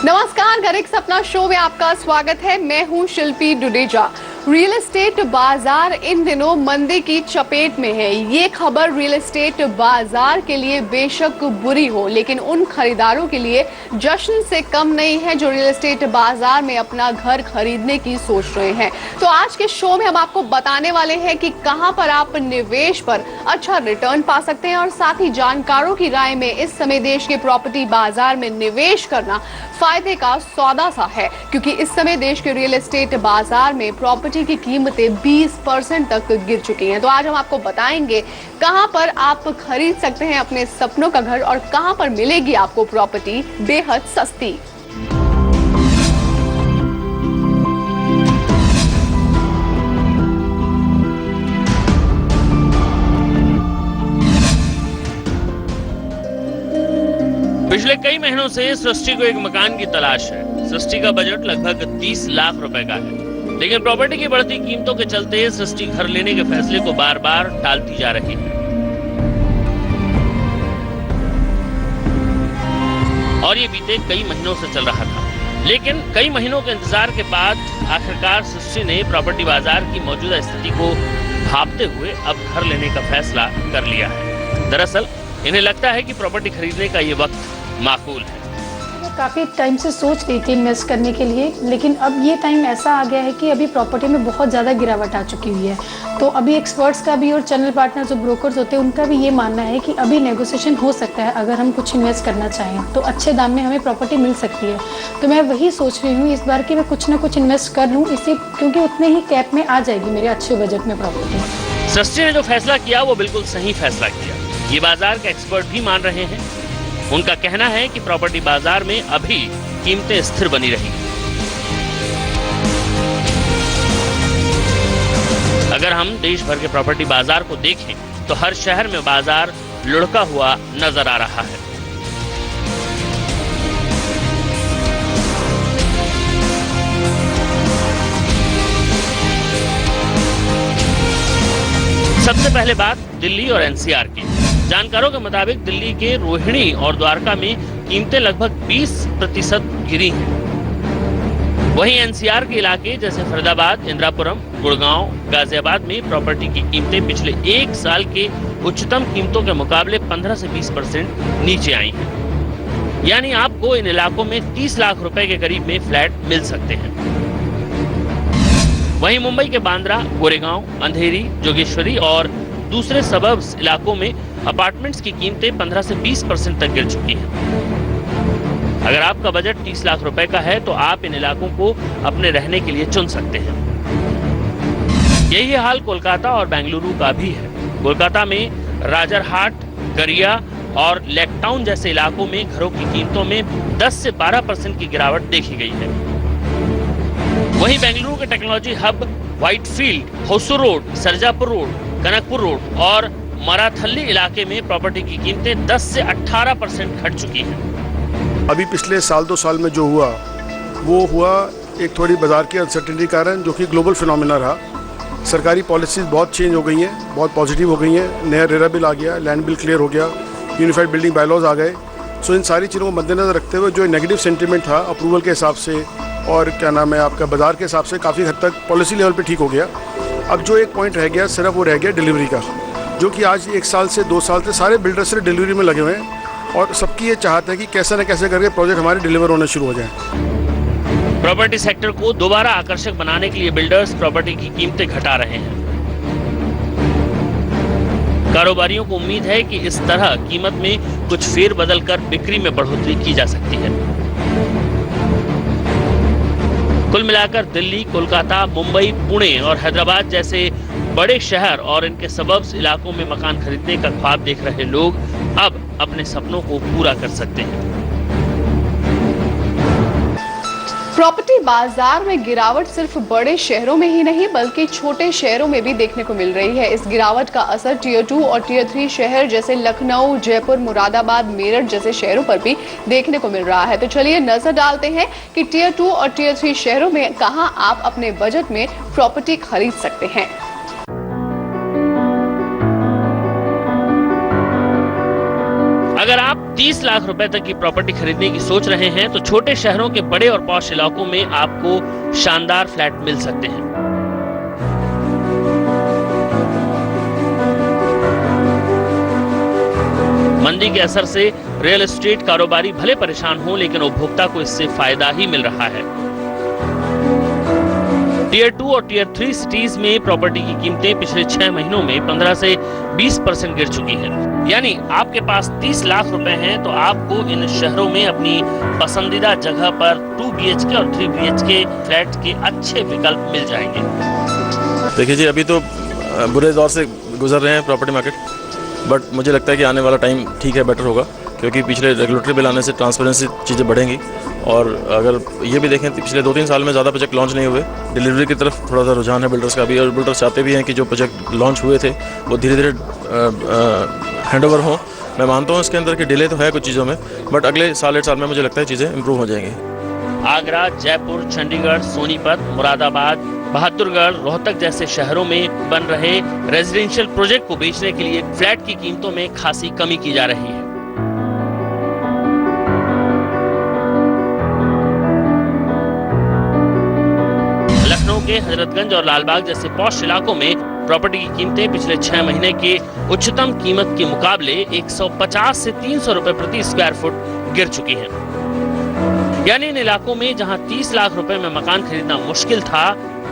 नमस्कार, घर एक सपना शो में आपका स्वागत है। मैं हूं शिल्पी डुडेजा। रियल एस्टेट बाजार इन दिनों मंदी की चपेट में है। ये खबर रियल एस्टेट बाजार के लिए बेशक बुरी हो, लेकिन उन खरीदारों के लिए जश्न से कम नहीं है जो रियल एस्टेट बाजार में अपना घर खरीदने की सोच रहे हैं। तो आज के शो में हम आपको बताने वाले हैं कि कहां पर आप निवेश पर अच्छा रिटर्न पा सकते हैं, और साथ ही जानकारों की राय में इस समय देश के प्रॉपर्टी बाजार में निवेश करना फायदे का सौदा सा है, क्योंकि इस समय देश के रियल एस्टेट बाजार में प्रॉपर्टी की कीमतें 20% तक गिर चुकी हैं। तो आज हम आपको बताएंगे कहां पर आप खरीद सकते हैं अपने सपनों का घर, और कहां पर मिलेगी आपको प्रॉपर्टी बेहद सस्ती। पिछले कई महीनों से सृष्टि को एक मकान की तलाश है। सृष्टि का बजट लगभग 30 लाख रुपए का है, लेकिन प्रॉपर्टी की बढ़ती कीमतों के चलते सृष्टि घर लेने के फैसले को बार बार टालती जा रही है। और ये बीते कई महीनों से चल रहा था, लेकिन कई महीनों के इंतजार के बाद आखिरकार सृष्टि ने प्रॉपर्टी बाजार की मौजूदा स्थिति को भांपते हुए अब घर लेने का फैसला कर लिया है। दरअसल इन्हें लगता है कि प्रॉपर्टी खरीदने का ये वक्त माकूल है। मैं काफ़ी टाइम से सोच रही थी इन्वेस्ट करने के लिए, लेकिन अब ये टाइम ऐसा आ गया है कि अभी प्रॉपर्टी में बहुत ज़्यादा गिरावट आ चुकी हुई है। तो अभी एक्सपर्ट्स का भी और चैनल पार्टनर जो ब्रोकर्स होते हैं उनका भी ये मानना है कि अभी नेगोशिएशन हो सकता है। अगर हम कुछ इन्वेस्ट करना चाहें तो अच्छे दाम में हमें प्रॉपर्टी मिल सकती है। तो मैं वही सोच रही हूँ इस बार कि मैं कुछ ना कुछ इन्वेस्ट कर लूँ इसे, क्योंकि उतने ही कैप में आ जाएगी मेरे अच्छे बजट में प्रॉपर्टी। सृष्टि ने जो फैसला किया वो बिल्कुल सही फैसला किया, ये बाजार के एक्सपर्ट भी मान रहे हैं। उनका कहना है कि प्रॉपर्टी बाजार में अभी कीमतें स्थिर बनी रहेंगी। अगर हम देश भर के प्रॉपर्टी बाजार को देखें तो हर शहर में बाजार लुढ़का हुआ नजर आ रहा है। सबसे पहले बात दिल्ली और एनसीआर की। जानकारों के मुताबिक दिल्ली के रोहिणी और द्वारका में कीमतें लगभग 20% गिरी हैं। वहीं एनसीआर के इलाके जैसे फरीदाबाद, इंदिरापुरम, गुड़गांव, गाजियाबाद में प्रॉपर्टी की कीमतें पिछले एक साल के उच्चतम कीमतों के मुकाबले 15 से 20% नीचे आई हैं। यानी आपको इन इलाकों में 30 लाख रुपए के करीब में फ्लैट मिल सकते हैं। वहीं मुंबई के बांद्रा, गोरेगांव, अंधेरी, जोगेश्वरी और दूसरे सबर्ब्स इलाकों में अपार्टमेंट्स की कीमतें 15 से 20% तक गिर चुकी हैं। अगर आपका बजट 30 लाख रुपए का है तो आप इन इलाकों को अपने रहने के लिए चुन सकते हैं। यही हाल कोलकाता और बेंगलुरु का भी है। कोलकाता में राजरहाट, गरिया और लेक टाउन जैसे इलाकों में घरों की कीमतों में 10 से 12% की गिरावट देखी गई है। वहीं बेंगलुरु के technology hub Whitefield, Hosur road, Sarjapur road, Kanakpur road और मराथल्ली इलाके में प्रॉपर्टी की कीमतें 10 से 18% घट चुकी हैं। अभी पिछले साल 2 साल में जो हुआ वो हुआ एक थोड़ी बाजार की अनसर्टेनिटी कारण, जो कि ग्लोबल फिनोमेना रहा। सरकारी पॉलिसीज बहुत चेंज हो गई हैं, बहुत पॉजिटिव हो गई हैं। नया रेरा बिल आ गया, लैंड बिल क्लियर हो गया, यूनिफाइड बिल्डिंग बायलॉज आ गए। सो इन सारी चीज़ों को मद्देनजर रखते हुए जो नेगेटिव सेंटिमेंट था अप्रूवल के हिसाब से और क्या नाम है आपका बाजार के हिसाब से काफ़ी हद तक पॉलिसी लेवल पे ठीक हो गया। अब जो एक पॉइंट रह गया सिर्फ वो रह गया डिलीवरी का, जो कि आज 1 साल से 2 साल से सारे बिल्डर्स से डिलीवरी में लगे हुए हैं, और सबकी ये चाहत है कि कैसे न कैसे करके प्रोजेक्ट हमारे डिलीवर होने शुरू हो जाए। प्रॉपर्टी सेक्टर को दोबारा आकर्षक बनाने के लिए बिल्डर्स प्रॉपर्टी की कीमतें घटा रहे हैं। कारोबारियों को उम्मीद है कि इस तरह कीमत में कुछ फेरबदल कर बिक्री में बढ़ोतरी की जा सकती है। कुल मिलाकर दिल्ली, कोलकाता, मुंबई, पुणे और हैदराबाद जैसे बड़े शहर और इनके सबर्ब्स इलाकों में मकान खरीदने का ख्वाब देख रहे लोग अब अपने सपनों को पूरा कर सकते हैं। प्रॉपर्टी बाजार में गिरावट सिर्फ बड़े शहरों में ही नहीं बल्कि छोटे शहरों में भी देखने को मिल रही है। इस गिरावट का असर टियर 2 और टियर 3 शहर जैसे लखनऊ, जयपुर, मुरादाबाद, मेरठ जैसे शहरों पर भी देखने को मिल रहा है। तो चलिए नजर डालते हैं कि टियर 2 और टियर 3 शहरों में कहां आप अपने बजट में प्रॉपर्टी खरीद सकते हैं। अगर आप 30 लाख रुपए तक की प्रॉपर्टी खरीदने की सोच रहे हैं तो छोटे शहरों के बड़े और पॉश इलाकों में आपको शानदार फ्लैट मिल सकते हैं। मंदी के असर से रियल एस्टेट कारोबारी भले परेशान हो, लेकिन उपभोक्ता को इससे फायदा ही मिल रहा है। टियर 2 और टियर 3 सिटीज में प्रॉपर्टी की कीमतें पिछले 6 महीनों में 15 से 20% गिर चुकी हैं। यानी आपके पास 30 लाख रुपए हैं तो आपको इन शहरों में अपनी पसंदीदा जगह पर 2 BHK और 3 BHK फ्लैट के अच्छे विकल्प मिल जाएंगे। देखिए जी, अभी तो बुरे दौर से गुजर रहे हैं प्रॉपर्टी मार्केट, बट मुझे लगता है कि आने वाला टाइम ठीक है, बेटर होगा, क्योंकि पिछले रेगुलेटरी बिल आने से ट्रांसपेरेंसी चीज़ें बढ़ेंगी। और अगर ये भी देखें तो पिछले 2-3 साल में ज़्यादा प्रोजेक्ट लॉन्च नहीं हुए, डिलीवरी की तरफ थोड़ा सा रुझान है बिल्डर्स का भी, और बिल्डर्स चाहते भी हैं कि जो प्रोजेक्ट लॉन्च हुए थे वो धीरे धीरे हैंडओवर हों। मैं मानता हूँ इसके अंदर कि डिले तो है कुछ चीज़ों में, बट अगले साल 1.5 साल में मुझे लगता है चीज़ें इंप्रूव हो जाएंगी। आगरा, जयपुर, चंडीगढ़, सोनीपत, मुरादाबाद, बहादुरगढ़, रोहतक जैसे शहरों में बन रहे रेजिडेंशियल प्रोजेक्ट को बेचने के लिए फ्लैट की कीमतों में खासी कमी की जा रही है। लखनऊ के हजरतगंज और लालबाग जैसे पॉश इलाकों में प्रॉपर्टी की कीमतें पिछले 6 महीने के उच्चतम कीमत के मुकाबले 150 से 300 रुपए प्रति स्क्वायर फुट गिर चुकी हैं। यानी इन इलाकों में जहां 30 लाख रुपए में मकान खरीदना मुश्किल था,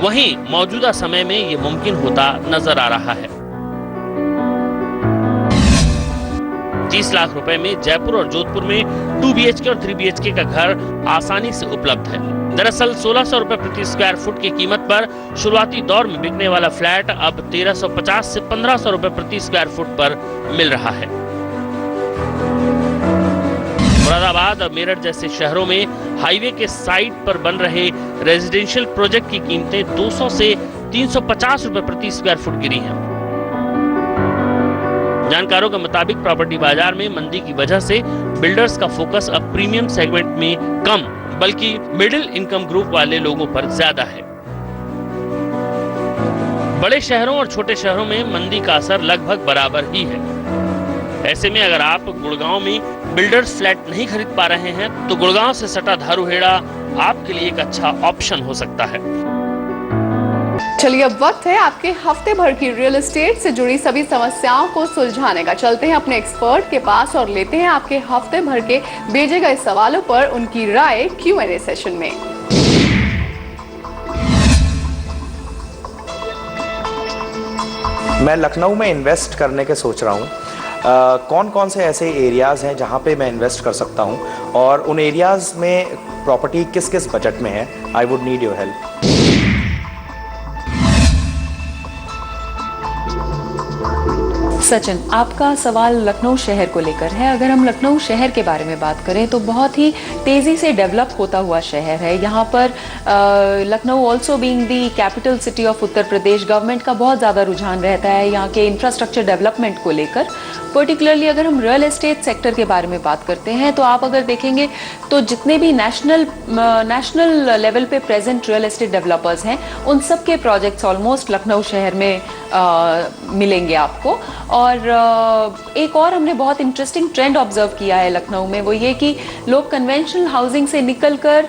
वहीं मौजूदा समय में ये मुमकिन होता नजर आ रहा है। 30 लाख रुपए में जयपुर और जोधपुर में 2 BHK और 3 BHK का घर आसानी से उपलब्ध है। दरअसल 1600 रुपए प्रति स्क्वायर फुट की कीमत पर शुरुआती दौर में बिकने वाला फ्लैट अब 1350 से 1500 रुपए प्रति स्क्वायर फुट पर मिल रहा है। मुरादाबाद और मेरठ जैसे शहरों में हाईवे के साइड पर बन रहे रेजिडेंशियल प्रोजेक्ट की कीमतें 200 से 350 रुपए प्रति स्क्वायर फुट गिरी हैं। जानकारों के मुताबिक प्रॉपर्टी बाजार में मंदी की वजह से बिल्डर्स का फोकस अब प्रीमियम सेगमेंट में कम बल्कि मिडिल इनकम ग्रुप वाले लोगों पर ज्यादा है। बड़े शहरों और छोटे शहरों में मंदी का असर लगभग बराबर ही है। ऐसे में अगर आप गुड़गांव में बिल्डर्स फ्लैट नहीं खरीद पा रहे हैं तो गुड़गांव से सटा धारूहेड़ा आपके लिए एक अच्छा ऑप्शन हो सकता है। चलिए, अब वक्त है आपके हफ्ते भर की रियल एस्टेट से जुड़ी सभी समस्याओं को सुलझाने का। चलते हैं अपने एक्सपर्ट के पास और लेते हैं आपके हफ्ते भर के भेजे गए सवालों पर उनकी राय Q&A सेशन में। मैं लखनऊ में इन्वेस्ट करने के सोच रहा हूँ। कौन कौन से ऐसे एरियाज़ हैं जहाँ पे मैं इन्वेस्ट कर सकता हूँ, और उन एरियाज़ में प्रॉपर्टी किस किस बजट में है? I would need your help. Sachin, आपका सवाल लखनऊ शहर को लेकर है। अगर हम लखनऊ शहर के बारे में बात करें तो बहुत ही तेज़ी से डेवलप होता हुआ शहर है। यहाँ पर Lucknow also being the capital city of Uttar Pradesh, government का बहुत ज़्यादा रुझान रहता है यहाँ के इंफ्रास्ट्रक्चर डेवलपमेंट को लेकर। पर्टिकुलरली अगर हम रियल एस्टेट सेक्टर के बारे में बात करते हैं तो आप अगर देखेंगे तो जितने भी नेशनल लेवल पे प्रेजेंट रियल एस्टेट डेवलपर्स हैं, उन सब के प्रोजेक्ट्स ऑलमोस्ट लखनऊ शहर में मिलेंगे आपको। और एक और हमने बहुत इंटरेस्टिंग ट्रेंड ऑब्जर्व किया है लखनऊ में, वो ये कि लोग कन्वेंशनल हाउसिंग से निकलकर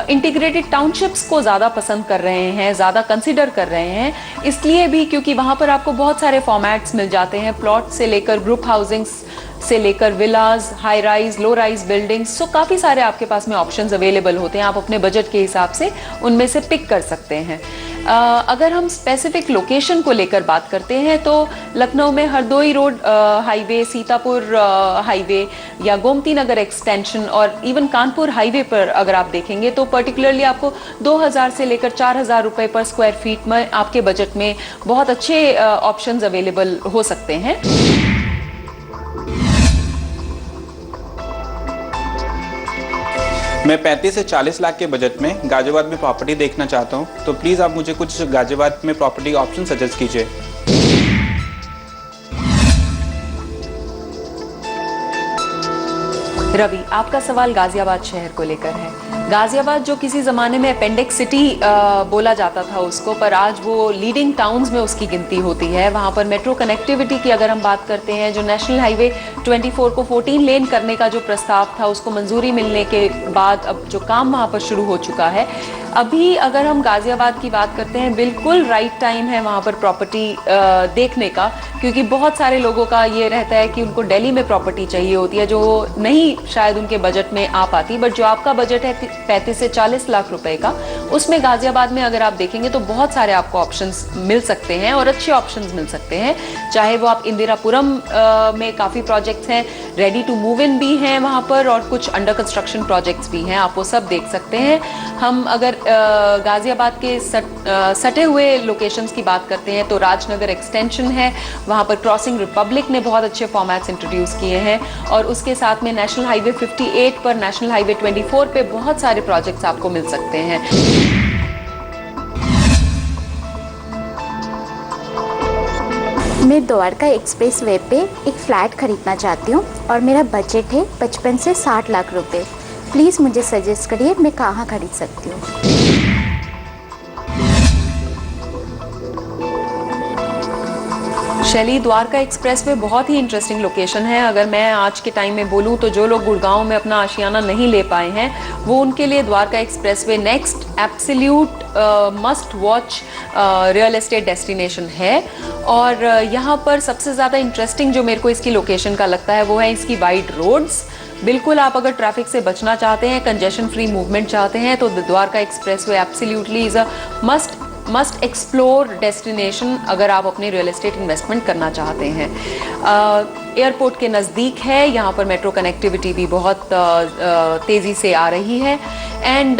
इंटीग्रेटेड टाउनशिप्स को ज़्यादा पसंद कर रहे हैं, ज़्यादा कंसिडर कर रहे हैं। इसलिए भी क्योंकि वहाँ पर आपको बहुत सारे फॉर्मेट्स मिल जाते हैं, प्लॉट से लेकर ग्रुप हाउसिंग्स से लेकर villas, high rise, low rise buildings. So काफ़ी सारे आपके पास में ऑप्शंस अवेलेबल होते हैं, आप अपने बजट के हिसाब से उनमें से पिक कर सकते हैं। अगर हम स्पेसिफिक लोकेशन को लेकर बात करते हैं तो लखनऊ में Hardoi road highway, Sitapur highway या गोमती नगर एक्सटेंशन और इवन कानपुर हाईवे पर अगर आप देखेंगे तो पर्टिकुलरली आपको 2000 से लेकर 4000 रुपए पर स्क्वायर फीट में आपके बजट में बहुत अच्छे ऑप्शंस अवेलेबल हो सकते हैं। मैं 35 से 40 लाख के बजट में गाजियाबाद में प्रॉपर्टी देखना चाहता हूं, तो प्लीज़ आप मुझे कुछ गाजियाबाद में प्रॉपर्टी ऑप्शन सजेस्ट कीजिए। रवि, आपका सवाल गाजियाबाद शहर को लेकर है। गाजियाबाद जो किसी ज़माने में अपेंडिक्स सिटी बोला जाता था उसको, पर आज वो लीडिंग टाउन्स में उसकी गिनती होती है। वहाँ पर मेट्रो कनेक्टिविटी की अगर हम बात करते हैं, जो नेशनल हाईवे 24 को 14 लेन करने का जो प्रस्ताव था, उसको मंजूरी मिलने के बाद अब जो काम वहाँ पर शुरू हो चुका है। अभी अगर हम गाजियाबाद की बात करते हैं, बिल्कुल राइट टाइम है वहाँ पर प्रॉपर्टी देखने का, क्योंकि बहुत सारे लोगों का ये रहता है कि उनको दिल्ली में प्रॉपर्टी चाहिए होती है, जो नहीं शायद उनके बजट में आ पाती। बट जो आपका बजट है 35 से 40 लाख रुपए का, उसमें गाजियाबाद में अगर आप देखेंगे तो बहुत सारे आपको ऑप्शंस मिल सकते हैं और अच्छे ऑप्शंस मिल सकते हैं। चाहे वो आप इंदिरापुरम में काफ़ी प्रोजेक्ट्स हैं, रेडी टू मूव इन भी हैं वहाँ पर, और कुछ अंडर कंस्ट्रक्शन प्रोजेक्ट्स भी हैं, आप वो सब देख सकते हैं। हम अगर गाजियाबाद के सटे हुए लोकेशंस की बात करते हैं तो राजनगर एक्सटेंशन है, वहाँ पर क्रॉसिंग रिपब्लिक ने बहुत अच्छे फॉर्मेट्स इंट्रोड्यूस किए हैं, और उसके साथ में नेशनल हाईवे 58 पर, नेशनल हाईवे 24 पे बहुत सारे प्रोजेक्ट्स आपको मिल सकते हैं। मैं द्वारका एक्सप्रेस वे पे एक फ़्लैट ख़रीदना चाहती हूँ और मेरा बजट है 55 से 60 लाख रुपए। प्लीज़ मुझे सजेस्ट करिए मैं कहाँ खरीद सकती हूँ। शैली, द्वारका एक्सप्रेस वे बहुत ही इंटरेस्टिंग लोकेशन है। अगर मैं आज के टाइम में बोलूँ तो जो लोग गुड़गांव में अपना आशियाना नहीं ले पाए हैं, वो उनके लिए Dwarka express way next absolute must watch real estate destination है। और यहाँ पर सबसे ज़्यादा इंटरेस्टिंग जो मेरे को इसकी लोकेशन का लगता है वो है इसकी वाइड रोड्स। बिल्कुल, आप अगर ट्रैफिक से बचना चाहते हैं, कंजेशन फ्री मूवमेंट चाहते हैं, तो Dwarka express way absolutely is a must explore destination अगर आप अपने रियल एस्टेट इन्वेस्टमेंट करना चाहते हैं। एयरपोर्ट के नज़दीक है, यहाँ पर मेट्रो कनेक्टिविटी भी बहुत तेज़ी से आ रही है। एंड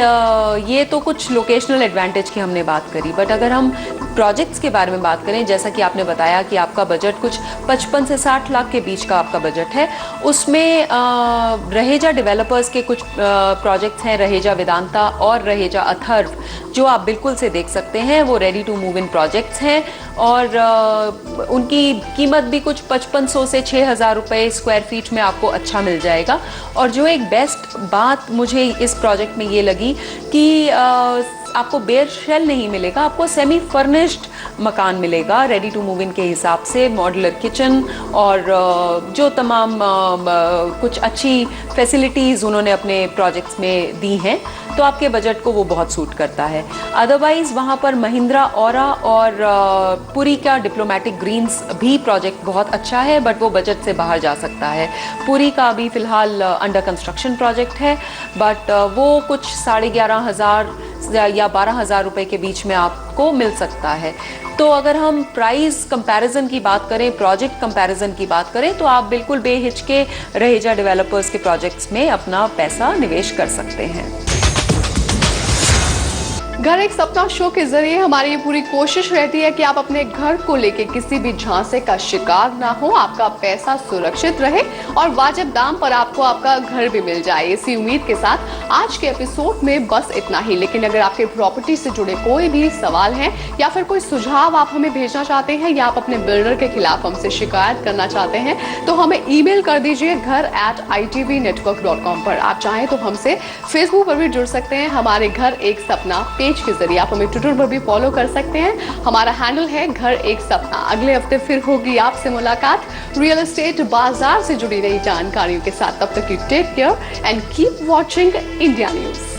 ये तो कुछ लोकेशनल एडवांटेज की हमने बात करी, बट अगर हम प्रोजेक्ट्स के बारे में बात करें, जैसा कि आपने बताया कि आपका बजट कुछ 55 से 60 लाख के बीच का आपका बजट है, उसमें रहेजा डेवलपर्स के कुछ प्रोजेक्ट्स हैं, रहेजा वेदांता और रहेजा अथर्व, जो आप बिल्कुल से देख सकते हैं। वो ready to move in projects हैं और उनकी कीमत भी कुछ 5500 से 6000 रुपये स्क्वायर फीट में आपको अच्छा मिल जाएगा। और जो एक बेस्ट बात मुझे इस प्रोजेक्ट में ये लगी कि आपको बेयर शेल नहीं मिलेगा, आपको सेमी फर्निश्ड मकान मिलेगा रेडी टू मूव इन के हिसाब से, मॉड्यूलर किचन और जो तमाम कुछ अच्छी फैसिलिटीज़ उन्होंने अपने प्रोजेक्ट्स में दी हैं, तो आपके बजट को वो बहुत सूट करता है। अदरवाइज़ वहाँ पर महिंद्रा औरा और पुरी का डिप्लोमेटिक ग्रीन्स भी प्रोजेक्ट बहुत अच्छा है, बट वो बजट से बाहर जा सकता है। पुरी का अभी फ़िलहाल अंडर कंस्ट्रक्शन प्रोजेक्ट है, बट वो कुछ 11,500 या 12,000 रुपये के बीच में आपको मिल सकता है। तो अगर हम प्राइस कंपैरिजन की बात करें, प्रोजेक्ट कंपैरिजन की बात करें, तो आप बिल्कुल बेहिचके रहेजा डेवलपर्स के प्रोजेक्ट्स में अपना पैसा निवेश कर सकते हैं। घर एक सपना शो के जरिए हमारी ये पूरी कोशिश रहती है कि आप अपने घर को लेके किसी भी झांसे का शिकार ना हो, आपका पैसा सुरक्षित रहे और वाजिब दाम पर आपको आपका घर भी मिल जाए। इसी उम्मीद के साथ आज के एपिसोड में बस इतना ही। लेकिन अगर आपके प्रॉपर्टी से जुड़े कोई भी सवाल हैं या फिर कोई सुझाव आप हमें भेजना चाहते हैं या आप अपने बिल्डर के खिलाफ हमसे शिकायत करना चाहते हैं, तो हमें ईमेल कर दीजिए घर@itvnetwork.com पर। आप चाहें तो हमसे फेसबुक पर भी जुड़ सकते हैं, हमारे घर एक सपना के जरिए। आप हमें ट्विटर पर भी फॉलो कर सकते हैं, हमारा हैंडल है घर एक सपना। अगले हफ्ते फिर होगी आपसे मुलाकात रियल एस्टेट बाजार से जुड़ी नई जानकारियों के साथ। तब तक you take care and keep watching India news.